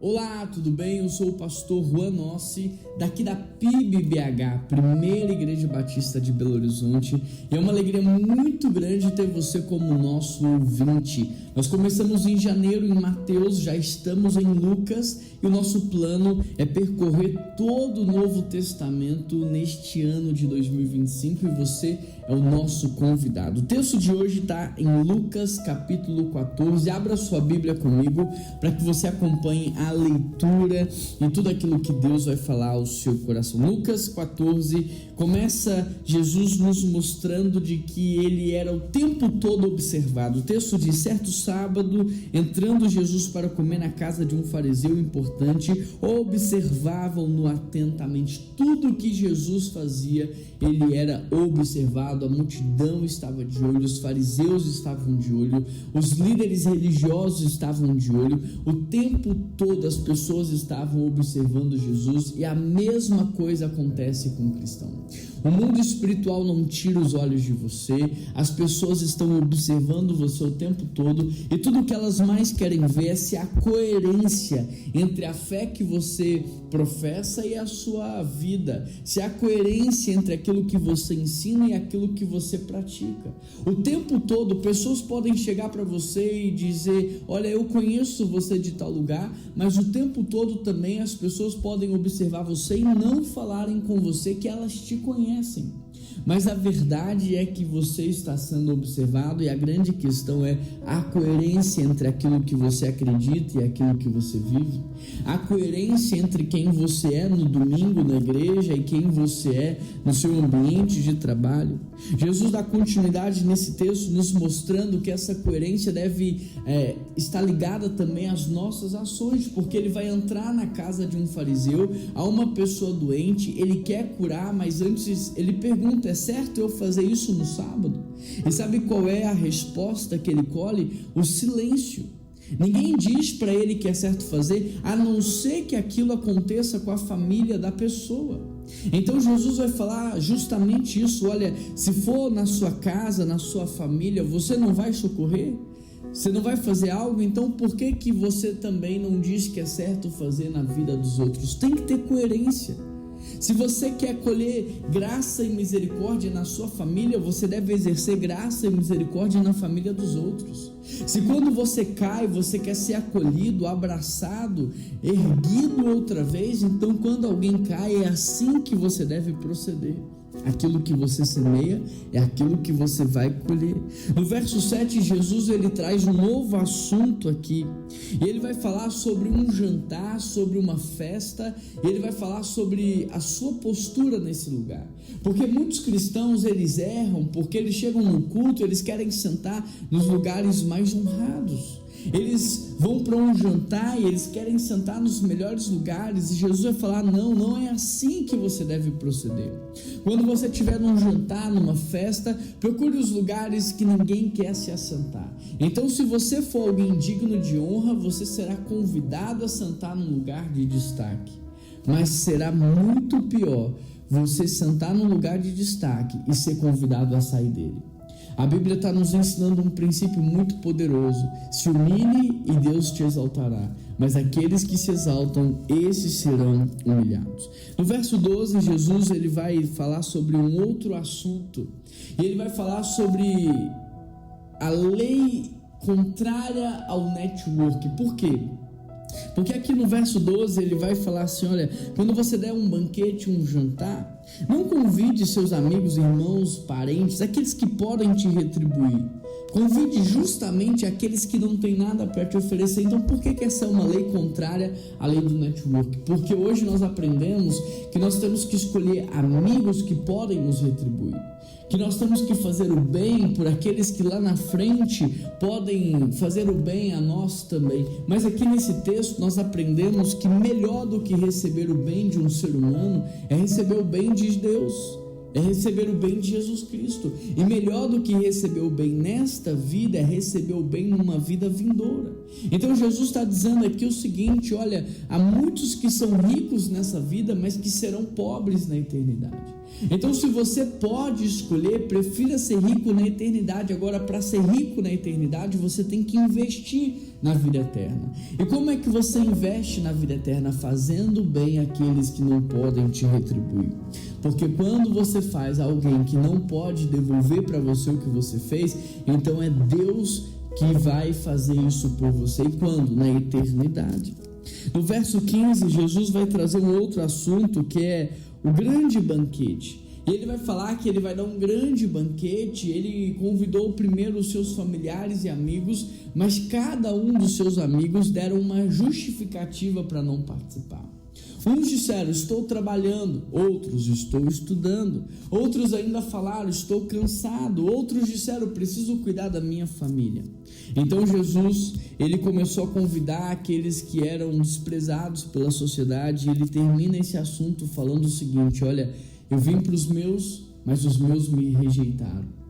Olá, tudo bem? Eu sou o pastor Juan Nossi, daqui da PIB-BH, Primeira Igreja Batista de Belo Horizonte, e é uma alegria muito grande ter você como nosso ouvinte. Nós começamos em janeiro em Mateus, já estamos em Lucas, e o nosso plano é percorrer todo o Novo Testamento neste ano de 2025, e você é o nosso convidado. O texto de hoje está em Lucas capítulo 14, abra sua Bíblia comigo para que você acompanhe a leitura e tudo aquilo que Deus vai falar ao seu coração. Lucas 14, começa Jesus nos mostrando de que ele era o tempo todo observado. O texto diz: certo sábado, entrando Jesus para comer na casa de um fariseu importante, observavam-no atentamente. Tudo que Jesus fazia, ele era observado, a multidão estava de olho, os fariseus estavam de olho, os líderes religiosos estavam de olho, o tempo todo as pessoas estavam observando Jesus, e a mesma coisa acontece com o cristão. O mundo espiritual não tira os olhos de você, as pessoas estão observando você o tempo todo, e tudo o que elas mais querem ver é se há coerência entre a fé que você professa e a sua vida, se há coerência entre aquilo que você ensina e aquilo que você pratica. O tempo todo pessoas podem chegar para você e dizer: olha, eu conheço você de tal lugar, mas o tempo todo também as pessoas podem observar você e não falarem com você que elas te conhecem. Mas a verdade é que você está sendo observado, e a grande questão é a coerência entre aquilo que você acredita e aquilo que você vive, a coerência entre quem você é no domingo na igreja e quem você é no seu ambiente de trabalho. Jesus dá continuidade nesse texto nos mostrando que essa coerência deve estar ligada também às nossas ações, porque ele vai entrar na casa de um fariseu, a uma pessoa doente, ele quer curar, mas antes ele pergunta: é certo eu fazer isso no sábado? E sabe qual é a resposta que ele colhe? O silêncio. Ninguém diz para ele que é certo fazer, a não ser que aquilo aconteça com a família da pessoa. Então Jesus vai falar justamente isso: olha, se for na sua casa, na sua família, você não vai socorrer? Você não vai fazer algo? Então por que você também não diz que é certo fazer na vida dos outros? Tem que ter coerência. Se você quer colher graça e misericórdia na sua família, você deve exercer graça e misericórdia na família dos outros. Se quando você cai, você quer ser acolhido, abraçado, erguido outra vez, então quando alguém cai, é assim que você deve proceder. Aquilo que você semeia é aquilo que você vai colher. No verso 7, Jesus ele traz um novo assunto aqui, e ele vai falar sobre um jantar, sobre uma festa, e ele vai falar sobre a sua postura nesse lugar, porque muitos cristãos eles erram, porque eles chegam no culto, eles querem sentar nos lugares mais honrados. Eles vão para um jantar e eles querem sentar nos melhores lugares, e Jesus vai falar: não é assim que você deve proceder. Quando você estiver num jantar, numa festa, procure os lugares que ninguém quer se assentar. Então, se você for alguém digno de honra, você será convidado a sentar num lugar de destaque. Mas será muito pior você sentar num lugar de destaque e ser convidado a sair dele. A Bíblia está nos ensinando um princípio muito poderoso: se humilhe e Deus te exaltará, mas aqueles que se exaltam, esses serão humilhados. No verso 12, Jesus ele vai falar sobre um outro assunto, e ele vai falar sobre a lei contrária ao network. Por quê? Porque aqui no verso 12 ele vai falar assim: olha, quando você der um banquete, um jantar, não convide seus amigos, irmãos, parentes, aqueles que podem te retribuir. Convide justamente aqueles que não têm nada para te oferecer. Então por que essa é uma lei contrária à lei do network? Porque hoje nós aprendemos que nós temos que escolher amigos que podem nos retribuir, que nós temos que fazer o bem por aqueles que lá na frente podem fazer o bem a nós também. Mas aqui nesse texto nós aprendemos que melhor do que receber o bem de um ser humano é receber o bem de Deus, é receber o bem de Jesus Cristo. E melhor do que receber o bem nesta vida é receber o bem numa vida vindoura. Então Jesus está dizendo aqui o seguinte: olha, há muitos que são ricos nessa vida, mas que serão pobres na eternidade. Então, se você pode escolher, prefira ser rico na eternidade. Agora, para ser rico na eternidade, você tem que investir na vida eterna. E como é que você investe na vida eterna? Fazendo bem àqueles que não podem te retribuir. Porque quando você faz a alguém que não pode devolver para você o que você fez, então é Deus que vai fazer isso por você. E quando? Na eternidade. No verso 15, Jesus vai trazer um outro assunto, que é o grande banquete. E ele vai falar que ele vai dar um grande banquete. Ele convidou primeiro os seus familiares e amigos, mas cada um dos seus amigos deram uma justificativa para não participar. Uns disseram: estou trabalhando. Outros: estou estudando. Outros ainda falaram: estou cansado. Outros disseram: preciso cuidar da minha família. Então Jesus, ele começou a convidar aqueles que eram desprezados pela sociedade. E ele termina esse assunto falando o seguinte: olha, eu vim para os meus, mas os meus me rejeitaram.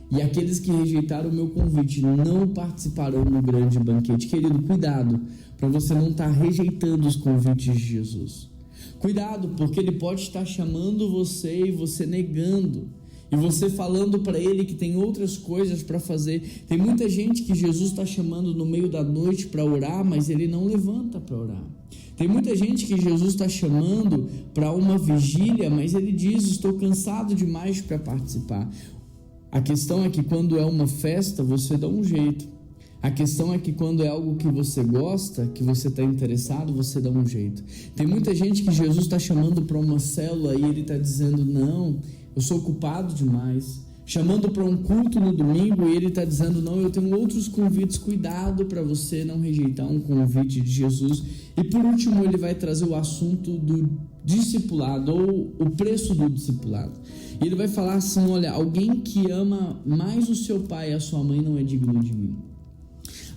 E aqueles que rejeitaram o meu convite não participarão do grande banquete. Querido, cuidado para você não estar rejeitando os convites de Jesus. Cuidado, porque ele pode estar chamando você e você negando. E você falando para ele que tem outras coisas para fazer. Tem muita gente que Jesus está chamando no meio da noite para orar, mas ele não levanta para orar. Tem muita gente que Jesus está chamando para uma vigília, mas ele diz: estou cansado demais para participar. A questão é que quando é uma festa, você dá um jeito. A questão é que quando é algo que você gosta, que você está interessado, você dá um jeito. Tem muita gente que Jesus está chamando para uma célula e ele está dizendo: não, eu sou ocupado demais. Chamando para um culto no domingo e ele está dizendo: não, eu tenho outros convites. Cuidado para você não rejeitar um convite de Jesus. E por último, ele vai trazer o assunto do discipulado, ou o preço do discipulado. E ele vai falar assim: olha, alguém que ama mais o seu pai e a sua mãe não é digno de mim.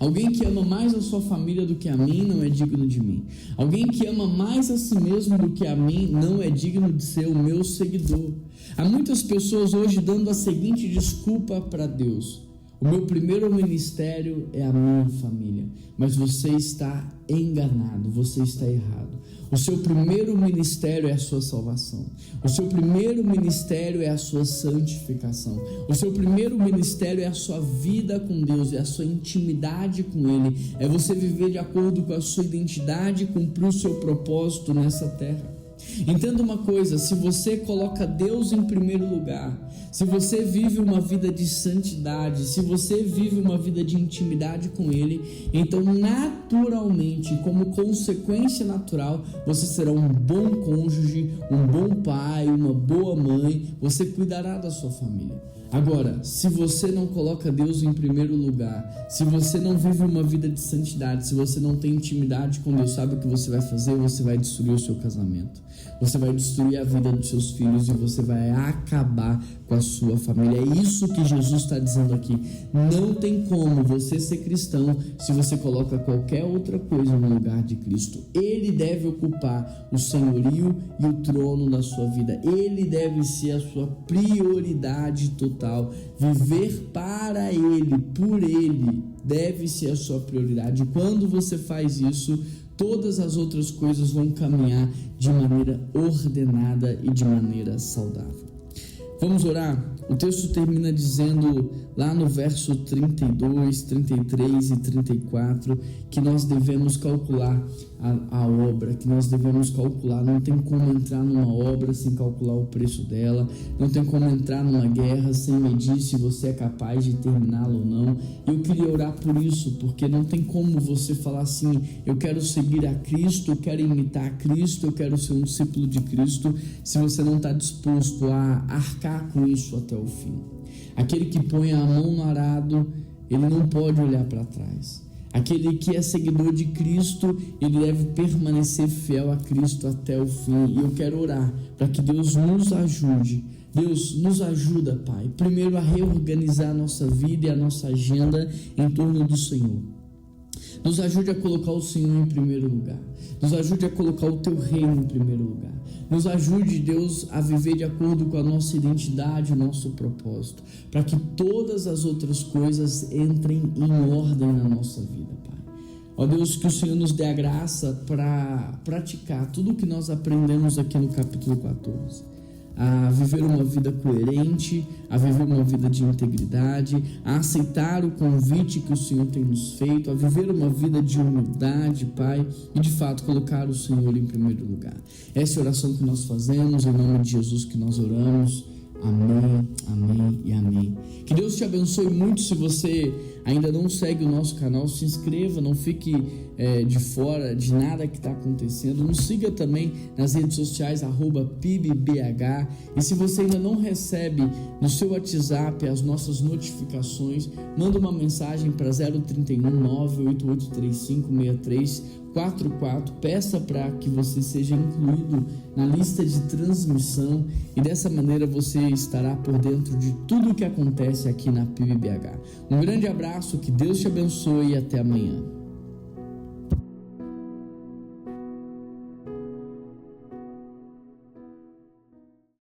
Alguém que ama mais a sua família do que a mim não é digno de mim. Alguém que ama mais a si mesmo do que a mim não é digno de ser o meu seguidor. Há muitas pessoas hoje dando a seguinte desculpa para Deus: o meu primeiro ministério é a minha família. Mas você está enganado, você está errado. O seu primeiro ministério é a sua salvação. O seu primeiro ministério é a sua santificação. O seu primeiro ministério é a sua vida com Deus, é a sua intimidade com Ele. É você viver de acordo com a sua identidade e cumprir o seu propósito nessa terra. Entenda uma coisa: se você coloca Deus em primeiro lugar, se você vive uma vida de santidade, se você vive uma vida de intimidade com Ele, então naturalmente, como consequência natural, você será um bom cônjuge, um bom pai, uma boa mãe, você cuidará da sua família. Agora, se você não coloca Deus em primeiro lugar, se você não vive uma vida de santidade, se você não tem intimidade com Deus, sabe o que você vai fazer? Você vai destruir o seu casamento, você vai destruir a vida dos seus filhos e você vai acabar com a sua família. É isso que Jesus está dizendo aqui. Não tem como você ser cristão se você coloca qualquer outra coisa no lugar de Cristo. Ele deve ocupar o senhorio e o trono da sua vida. Ele deve ser a sua prioridade total. Viver para Ele, por Ele, deve ser a sua prioridade. Quando você faz isso, todas as outras coisas vão caminhar de maneira ordenada e de maneira saudável. Vamos orar? O texto termina dizendo, lá no verso 32, 33 e 34, que nós devemos calcular a obra, que nós devemos calcular. Não tem como entrar numa obra sem calcular o preço dela, não tem como entrar numa guerra sem medir se você é capaz de terminá-la ou não. Eu queria orar por isso, porque não tem como você falar assim: eu quero seguir a Cristo, eu quero imitar a Cristo, eu quero ser um discípulo de Cristo, se você não está disposto a arcar com isso até o fim. Aquele que põe a mão no arado, ele não pode olhar para trás. Aquele que é seguidor de Cristo, ele deve permanecer fiel a Cristo até o fim. E eu quero orar para que Deus nos ajude. Deus, nos ajuda, Pai, primeiro a reorganizar a nossa vida e a nossa agenda em torno do Senhor. Nos ajude a colocar o Senhor em primeiro lugar. Nos ajude a colocar o Teu reino em primeiro lugar. Nos ajude, Deus, a viver de acordo com a nossa identidade, o nosso propósito, para que todas as outras coisas entrem em ordem na nossa vida, Pai. Ó Deus, que o Senhor nos dê a graça para praticar tudo o que nós aprendemos aqui no capítulo 14. A viver uma vida coerente, a viver uma vida de integridade, a aceitar o convite que o Senhor tem nos feito, a viver uma vida de humildade, Pai, e de fato colocar o Senhor em primeiro lugar. Essa é a oração que nós fazemos, em nome de Jesus que nós oramos. Amém, amém e amém. Que Deus te abençoe muito. Se você ainda não segue o nosso canal, se inscreva, não fique de fora de nada que está acontecendo. Nos siga também nas redes sociais, @PIBBH. E se você ainda não recebe no seu WhatsApp as nossas notificações, manda uma mensagem para 031 98835 6344. Peça para que você seja incluído na lista de transmissão e dessa maneira você estará por dentro de tudo o que acontece aqui na PIBBH. Um grande abraço, que Deus te abençoe e até amanhã.